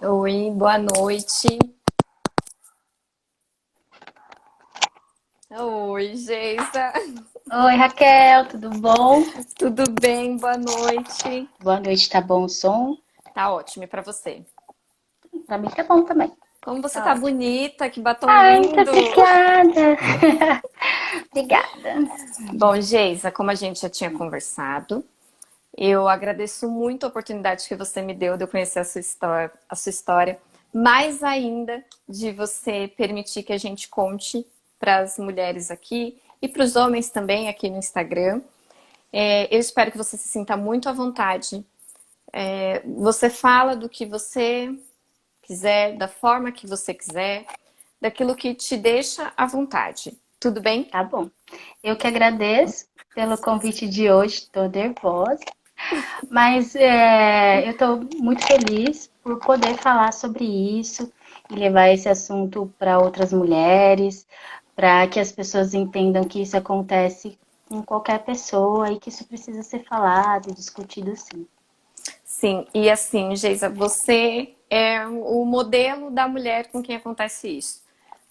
Oi, boa noite. Oi, Geisa. Oi, Raquel, tudo bom? Tudo bem? Boa noite. Boa noite, tá bom o som? Tá ótimo, e pra você? Pra mim tá bom também. Como você Tá tá ótimo. bonita, que batom Ai, muito lindo. obrigada. Obrigada. Bom, Geisa, como a gente já tinha conversado, eu agradeço muito a oportunidade que você me deu de eu conhecer a sua história, mais ainda de você permitir que a gente conte para as mulheres aqui e para os homens também aqui no Instagram. Eu espero que você se sinta muito à vontade. Você fala do que você quiser, da forma que você quiser, daquilo que te deixa à vontade. Tudo bem? Tá bom. Eu que agradeço pelo convite de hoje, tô nervosa, mas eu tô muito feliz por poder falar sobre isso e levar esse assunto para outras mulheres, para que as pessoas entendam que isso acontece com qualquer pessoa e que isso precisa ser falado e discutido sim. Sim, e assim, Geisa, você é o modelo da mulher com quem acontece isso.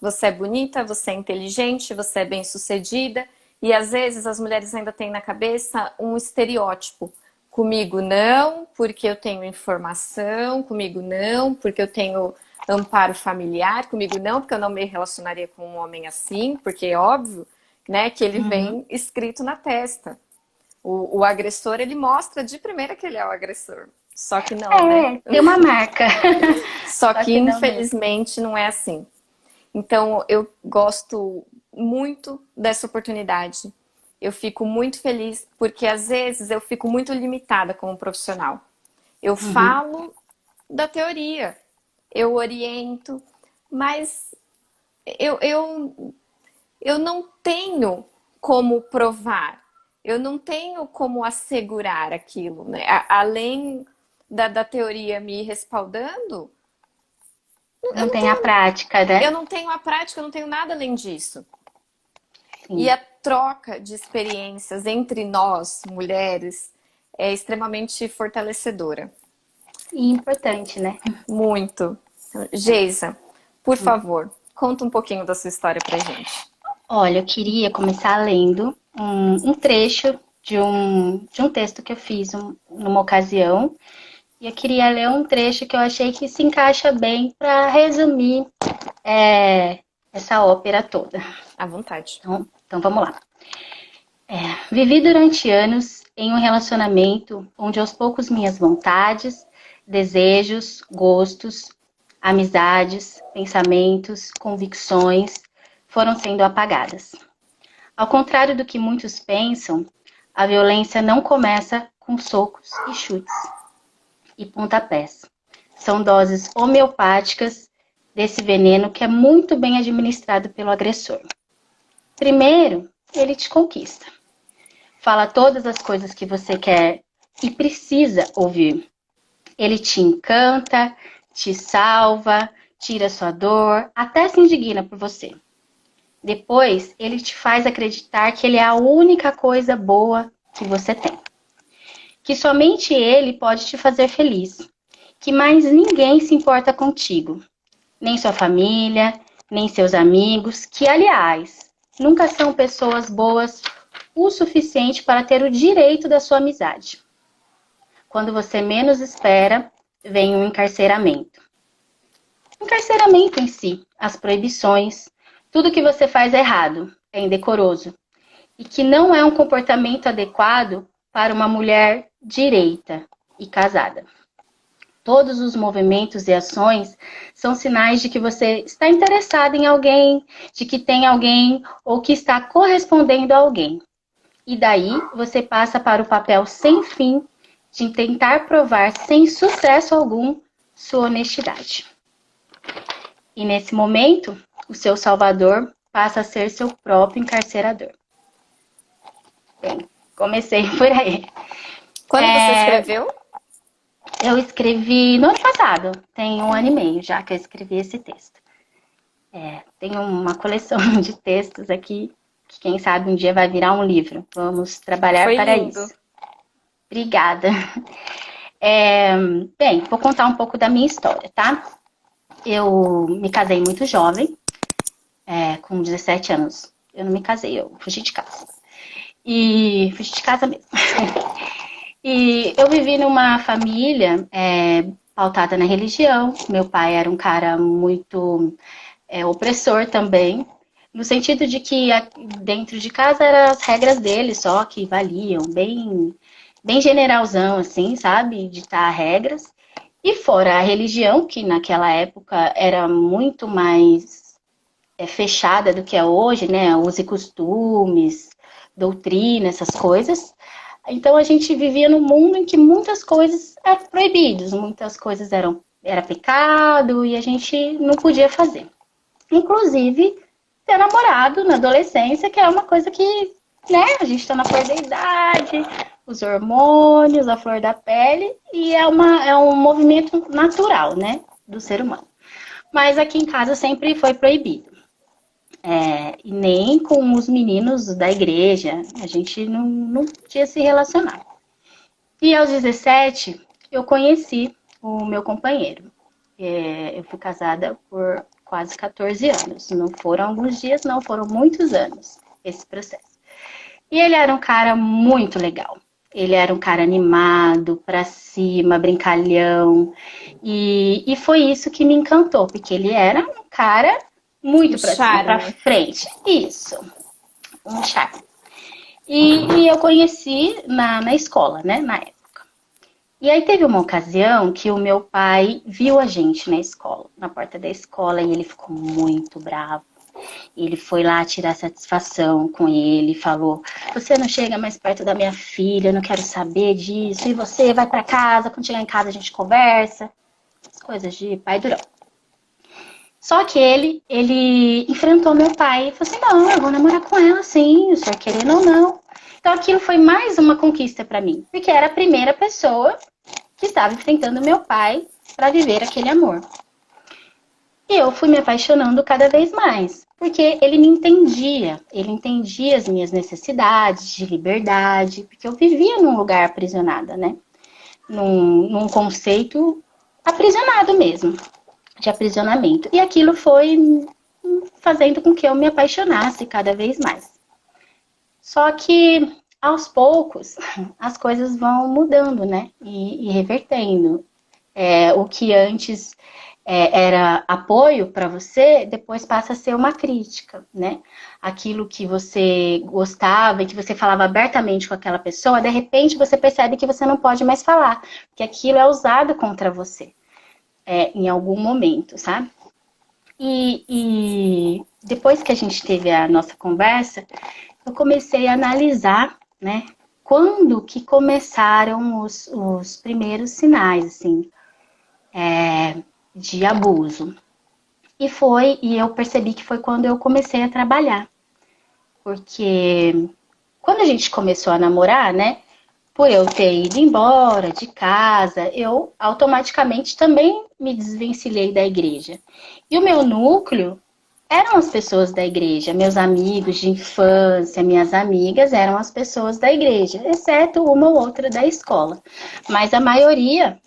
Você é bonita, você é inteligente, você é bem-sucedida, e às vezes as mulheres ainda têm na cabeça um estereótipo. Comigo não, porque eu tenho informação, comigo não, porque eu tenho amparo familiar, comigo não, porque eu não me relacionaria com um homem assim, porque é óbvio, né, que ele Uhum. vem escrito na testa. O agressor, ele mostra de primeira que ele é o agressor. Só que não, né? É, tem uma marca. Só Só que que não mesmo. infelizmente não é assim. Então eu gosto muito dessa oportunidade. Eu fico muito feliz porque às vezes eu fico muito limitada como profissional. Eu Uhum. falo da teoria, eu oriento, mas eu, eu, eu não tenho como provar, eu não tenho como assegurar aquilo, né? Além da teoria me respaldando, eu Não não tem a tenho, prática, eu né? não tenho a prática, eu não tenho nada além disso. E Sim. a troca de experiências entre nós, mulheres, é extremamente fortalecedora. E importante, né? Muito. Geisa, por favor, conta um pouquinho da sua história pra gente. Olha, eu queria começar lendo um trecho de um texto que eu fiz numa ocasião. E eu queria ler um trecho que eu achei que se encaixa bem para resumir essa ópera toda. À vontade. Então vamos lá. Vivi durante anos em um relacionamento onde aos poucos minhas vontades, desejos, gostos, amizades, pensamentos, convicções foram sendo apagadas. Ao contrário do que muitos pensam, a violência não começa com socos e chutes e pontapés. São doses homeopáticas desse veneno que é muito bem administrado pelo agressor. Primeiro, ele te conquista. Fala todas as coisas que você quer e precisa ouvir. Ele te encanta, te salva, tira sua dor, até se indigna por você. Depois, ele te faz acreditar que ele é a única coisa boa que você tem. Que somente ele pode te fazer feliz. Que mais ninguém se importa contigo. Nem sua família, nem seus amigos, que, aliás, nunca são pessoas boas o suficiente para ter o direito da sua amizade. Quando você menos espera, vem o encarceramento. O encarceramento em si, as proibições, tudo que você faz é errado, é indecoroso e que não é um comportamento adequado para uma mulher direita e casada. Todos os movimentos e ações são sinais de que você está interessado em alguém, de que tem alguém ou que está correspondendo a alguém. E daí você passa para o papel sem fim de tentar provar sem sucesso algum sua honestidade. E nesse momento, o seu salvador passa a ser seu próprio encarcerador. Bem, comecei por aí. Quando você escreveu? Eu escrevi no ano passado, tem um ano e meio já que eu escrevi esse texto. Tenho uma coleção de textos aqui, que quem sabe um dia vai virar um livro. Vamos trabalhar Foi para lindo. isso. Obrigada. Bem, vou contar um pouco da minha história, tá? Eu me casei muito jovem, com 17 anos. Eu não me casei, eu fugi de casa. E fugi de casa mesmo. E eu vivi numa família pautada na religião. Meu pai era um cara muito opressor também, no sentido de que dentro de casa eram as regras dele só que valiam, bem, bem generalzão, assim, sabe? Ditar regras. E fora a religião, que naquela época era muito mais fechada do que é hoje, né? Usos e costumes, doutrina, essas coisas. Então a gente vivia num mundo em que muitas coisas eram proibidas, muitas coisas era pecado e a gente não podia fazer. Inclusive ter namorado na adolescência, que é uma coisa que, né, a gente está na flor da idade, os hormônios, a flor da pele, e é um movimento natural, né, do ser humano. Mas aqui em casa sempre foi proibido. E nem com os meninos da igreja, a gente não podia se relacionar. E aos 17, eu conheci o meu companheiro. Eu fui casada por quase 14 anos. Não foram alguns dias, não, foram muitos anos esse processo. E ele era um cara muito legal. Ele era um cara animado, pra cima, brincalhão. E foi isso que me encantou, porque ele era um cara muito pra cima, pra frente. Isso, um charme. E eu conheci na escola, né, na época. E aí teve uma ocasião que o meu pai viu a gente na escola, na porta da escola, e ele ficou muito bravo. Ele foi lá tirar satisfação com ele, falou: você não chega mais perto da minha filha, eu não quero saber disso, e você vai para casa, quando chegar em casa a gente conversa. As coisas de pai durão. Só que ele enfrentou meu pai e falou assim: não, eu vou namorar com ela sim, o senhor querendo ou não. Então aquilo foi mais uma conquista para mim, porque era a primeira pessoa que estava enfrentando meu pai para viver aquele amor. E eu fui me apaixonando cada vez mais, porque ele ele entendia as minhas necessidades de liberdade, porque eu vivia num lugar aprisionada, né? Num conceito aprisionado mesmo, de aprisionamento. E aquilo foi fazendo com que eu me apaixonasse cada vez mais. Só que, aos poucos, as coisas vão mudando, né? E revertendo. O que antes era apoio para você, depois passa a ser uma crítica, né? Aquilo que você gostava e que você falava abertamente com aquela pessoa, de repente você percebe que você não pode mais falar, porque aquilo é usado contra você em algum momento, sabe? E depois que a gente teve a nossa conversa, eu comecei a analisar, né? Quando que começaram os primeiros sinais, assim, de abuso. E eu percebi que foi quando eu comecei a trabalhar. Porque quando a gente começou a namorar, né? Por eu ter ido embora de casa, eu automaticamente também me desvencilhei da igreja. E o meu núcleo eram as pessoas da igreja, meus amigos de infância, minhas amigas eram as pessoas da igreja, exceto uma ou outra da escola. Mas a maioria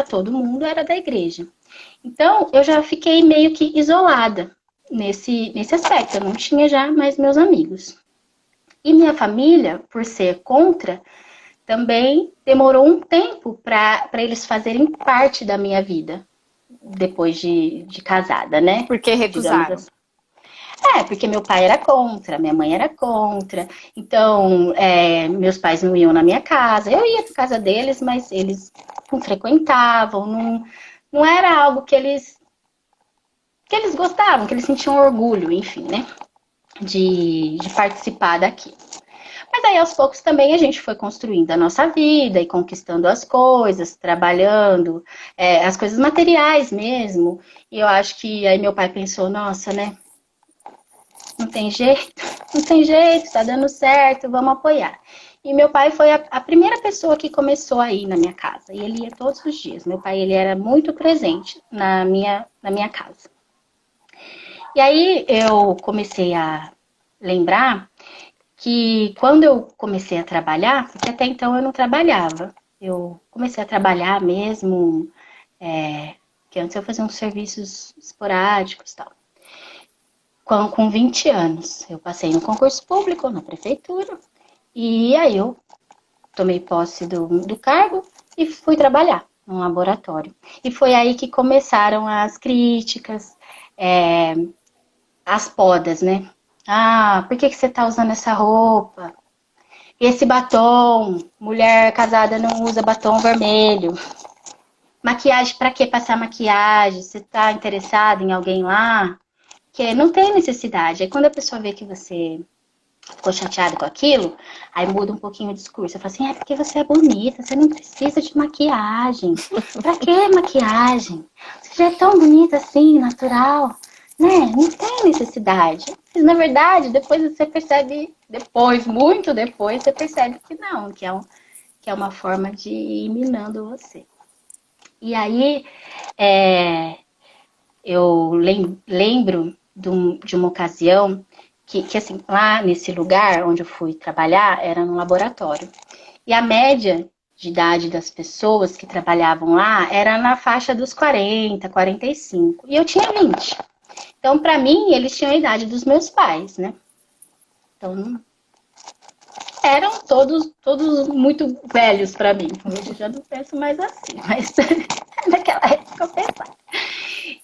todo mundo era da igreja. Então, eu já fiquei meio que isolada nesse aspecto. Eu não tinha já mais meus amigos. E minha família, por ser contra, também demorou um tempo para eles fazerem parte da minha vida, depois de casada, né? Porque recusaram. Assim. Porque meu pai era contra, minha mãe era contra. Então, meus pais não iam na minha casa. Eu ia para casa deles, mas eles não frequentavam, não era algo que eles gostavam, que eles sentiam orgulho, enfim, né? De participar daquilo. Mas aí, aos poucos, também a gente foi construindo a nossa vida e conquistando as coisas, trabalhando, as coisas materiais mesmo. E eu acho que aí meu pai pensou, nossa, né? Não tem jeito, tá dando certo, vamos apoiar. E meu pai foi a primeira pessoa que começou a ir na minha casa. E ele ia todos os dias. Meu pai, ele era muito presente na minha casa. E aí eu comecei a lembrar que quando eu comecei a trabalhar, porque até então eu não trabalhava. Eu comecei a trabalhar mesmo, que antes eu fazia uns serviços esporádicos e tal. Com 20 anos, eu passei no concurso público na prefeitura, e aí eu tomei posse do cargo e fui trabalhar num laboratório. E foi aí que começaram as críticas, as podas, né? Ah, por que você tá usando essa roupa? Esse batom, mulher casada não usa batom vermelho. Maquiagem, pra que passar maquiagem? Você tá interessado em alguém lá? Que não tem necessidade. Aí quando a pessoa vê que você ficou chateado com aquilo, aí muda um pouquinho o discurso. Eu falo assim, porque você é bonita, você não precisa de maquiagem. Pra que maquiagem? Você já é tão bonita assim, natural, né? Não tem necessidade. Mas, na verdade, depois você percebe, muito depois, você percebe que não, que é uma forma de ir minando você. E aí, eu lembro de uma ocasião que, assim, lá nesse lugar onde eu fui trabalhar, era no laboratório. E a média de idade das pessoas que trabalhavam lá era na faixa dos 40, 45. E eu tinha 20. Então, para mim, eles tinham a idade dos meus pais, né? Então, eram todos muito velhos para mim. Hoje eu já não penso mais assim, mas naquela época eu pensava.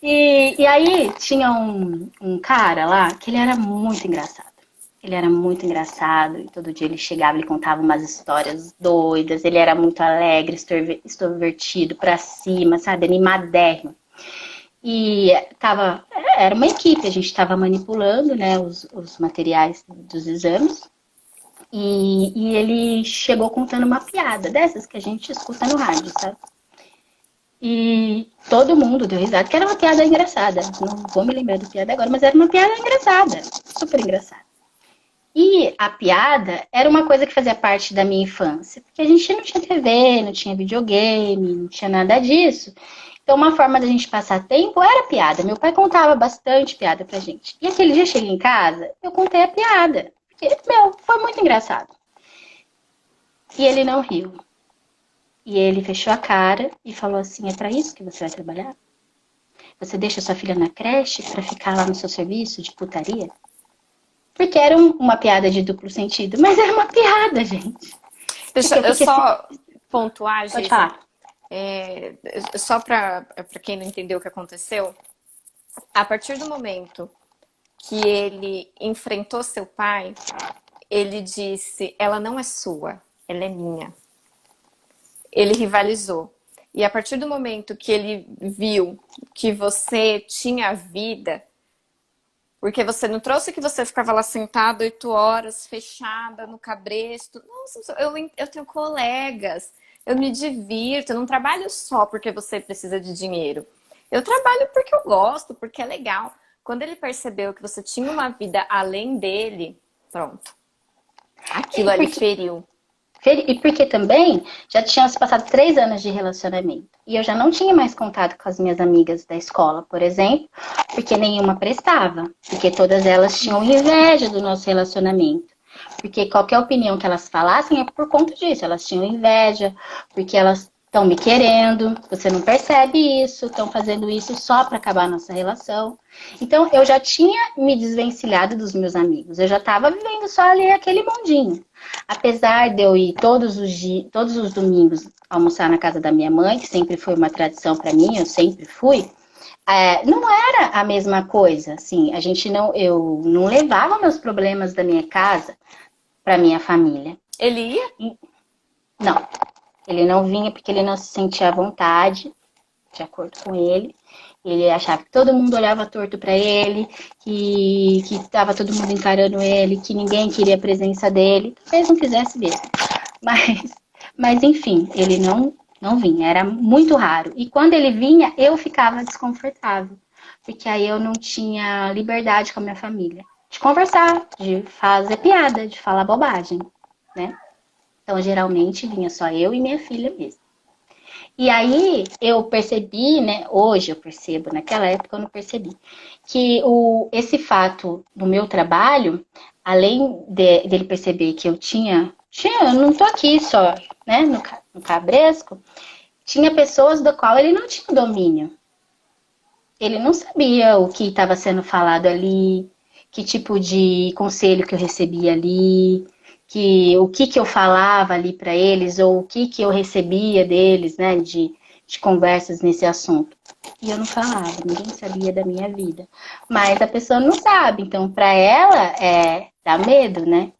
E aí tinha um cara lá que ele era muito engraçado. Ele era muito engraçado e todo dia ele chegava e contava umas histórias doidas. Ele era muito alegre, extrovertido, pra cima, sabe? Animadérrimo. E era uma equipe, a gente estava manipulando, né, os materiais dos exames. E ele chegou contando uma piada dessas que a gente escuta no rádio, sabe? E todo mundo deu risada, que era uma piada engraçada. Não vou me lembrar da piada agora, mas era uma piada engraçada, super engraçada. E a piada era uma coisa que fazia parte da minha infância, porque a gente não tinha TV, não tinha videogame, não tinha nada disso. Então, uma forma da gente passar tempo era piada. Meu pai contava bastante piada pra gente. E aquele dia eu cheguei em casa, eu contei a piada. Porque, foi muito engraçado. E ele não riu. E ele fechou a cara e falou assim, é pra isso que você vai trabalhar? Você deixa sua filha na creche pra ficar lá no seu serviço de putaria? Porque era uma piada de duplo sentido, mas era uma piada, gente. Deixa eu só pontuar, Pode Geisa. falar. Só para quem não entendeu o que aconteceu, a partir do momento que ele enfrentou seu pai, ele disse, ela não é sua, ela é minha. Ele rivalizou. E a partir do momento que ele viu que você tinha vida, porque você não trouxe que você ficava lá sentado 8 horas, fechada no cabresto. Nossa, eu tenho colegas, eu me divirto, eu não trabalho só porque você precisa de dinheiro. Eu trabalho porque eu gosto, porque é legal. Quando ele percebeu que você tinha uma vida além dele, pronto. Aquilo ali feriu. E porque também já tínhamos passado 3 anos de relacionamento. E eu já não tinha mais contato com as minhas amigas da escola, por exemplo, porque nenhuma prestava. Porque todas elas tinham inveja do nosso relacionamento. Porque qualquer opinião que elas falassem é por conta disso. Elas tinham inveja, porque elas estão me querendo, você não percebe isso, estão fazendo isso só para acabar a nossa relação. Então, eu já tinha me desvencilhado dos meus amigos. Eu já estava vivendo só ali aquele mundinho. Apesar de eu ir todos os domingos almoçar na casa da minha mãe, que sempre foi uma tradição para mim, eu sempre fui, não era a mesma coisa. Assim, eu não levava meus problemas da minha casa para minha família. Ele ia? Não. Ele não vinha porque ele não se sentia à vontade, de acordo com ele. Ele achava que todo mundo olhava torto para ele, que estava todo mundo encarando ele, que ninguém queria a presença dele. Talvez não quisesse mesmo. Mas enfim, ele não vinha, era muito raro. E quando ele vinha, eu ficava desconfortável, porque aí eu não tinha liberdade com a minha família. De conversar, de fazer piada, de falar bobagem, né? Então, geralmente, vinha só eu e minha filha mesmo. E aí, eu percebi, né? Hoje eu percebo, naquela época eu não percebi, que esse fato do meu trabalho, além dele perceber que eu não tô aqui só, né? no cabresco, tinha pessoas do qual ele não tinha domínio. Ele não sabia o que estava sendo falado ali, que tipo de conselho que eu recebia ali, o que eu falava ali para eles, ou o que eu recebia deles, né, de conversas nesse assunto. E eu não falava, ninguém sabia da minha vida. Mas a pessoa não sabe, então para ela dá medo, né?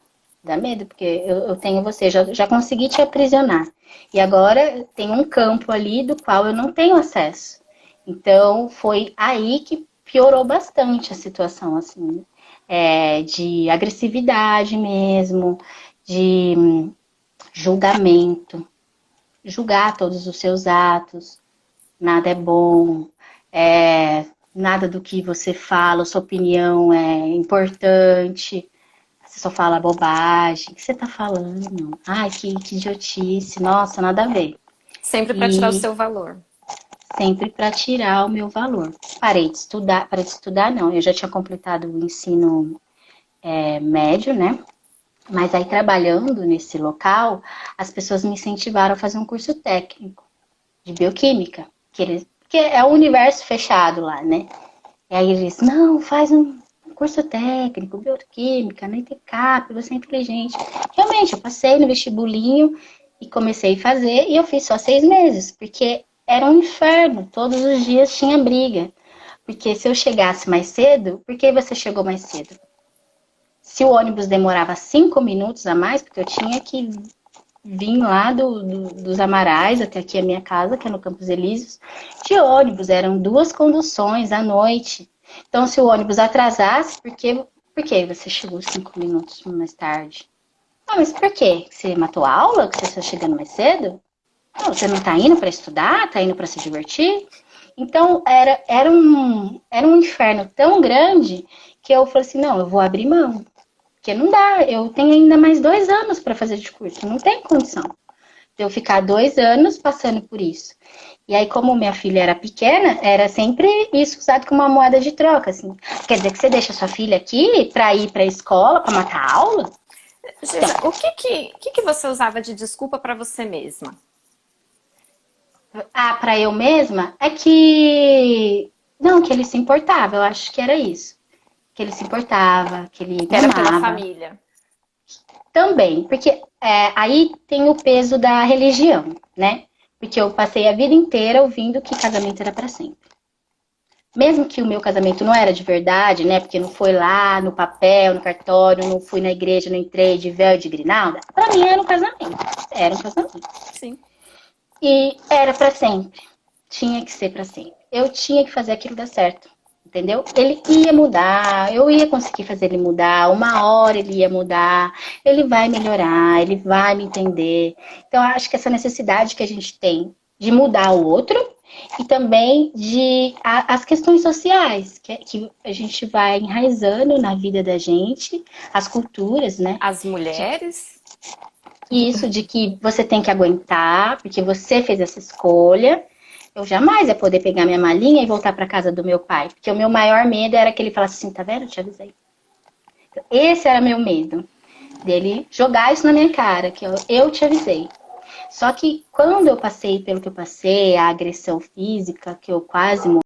Dá medo, porque eu tenho você, já consegui te aprisionar. E agora tem um campo ali do qual eu não tenho acesso. Então, foi aí que piorou bastante a situação, assim, de agressividade mesmo, de julgamento, julgar todos os seus atos, nada é bom, nada do que você fala, sua opinião é importante, você só fala bobagem, o que você tá falando? Ai, que idiotice, nossa, nada a ver. Sempre para tirar o E seu valor. sempre para tirar o meu valor. Parei de estudar não, eu já tinha completado o ensino médio, né? Mas aí trabalhando nesse local, as pessoas me incentivaram a fazer um curso técnico de bioquímica, que é um universo fechado lá, né? E aí eles, não, faz um curso técnico, bioquímica, na ITCAP, você é inteligente. Realmente, eu passei no vestibulinho e comecei a fazer, e eu fiz só 6 meses, porque era um inferno, todos os dias tinha briga. Porque se eu chegasse mais cedo, por que você chegou mais cedo? Se o ônibus demorava 5 minutos a mais, porque eu tinha que vir lá dos Amarais até aqui a minha casa, que é no Campos Elíseos, de ônibus, eram 2 conduções à noite. Então, se o ônibus atrasasse, por que você chegou 5 minutos mais tarde? Ah, mas por quê? Você matou a aula? Que você está chegando mais cedo? Não, você não está indo para estudar? Está indo para se divertir? Então, era um inferno tão grande que eu falei assim, não, eu vou abrir mão. Porque não dá, eu tenho ainda mais 2 anos para fazer de curso, não tem condição de eu ficar 2 anos passando por isso. E aí, como minha filha era pequena, era sempre isso usado como uma moeda de troca, assim. Quer dizer que você deixa sua filha aqui para ir para a escola, para matar a aula? Geisa, o que você usava de desculpa para você mesma? Ah, para eu mesma? É que... Não, que ele se importava, eu acho que era isso. Que ele se importava, que ele Que me era pela amava. família. Também, porque aí tem o peso da religião, né? Porque eu passei a vida inteira ouvindo que casamento era para sempre. Mesmo que o meu casamento não era de verdade, né? Porque não foi lá no papel, no cartório, não fui na igreja, não entrei de véu e de grinalda. Para mim era um casamento. Era um casamento. Sim. E era para sempre. Tinha que ser para sempre. Eu tinha que fazer aquilo dar certo. Entendeu? Ele ia mudar, eu ia conseguir fazer ele mudar, uma hora ele ia mudar, ele vai melhorar, ele vai me entender. Então, eu acho que essa necessidade que a gente tem de mudar o outro e também as questões sociais, que a gente vai enraizando na vida da gente, as culturas, né? As mulheres. E isso de que você tem que aguentar, porque você fez essa escolha. Eu jamais ia poder pegar minha malinha e voltar para casa do meu pai. Porque o meu maior medo era que ele falasse assim, tá vendo? Eu te avisei. Esse era meu medo. Dele jogar isso na minha cara, que eu te avisei. Só que quando eu passei pelo que eu passei, a agressão física, que eu quase morri,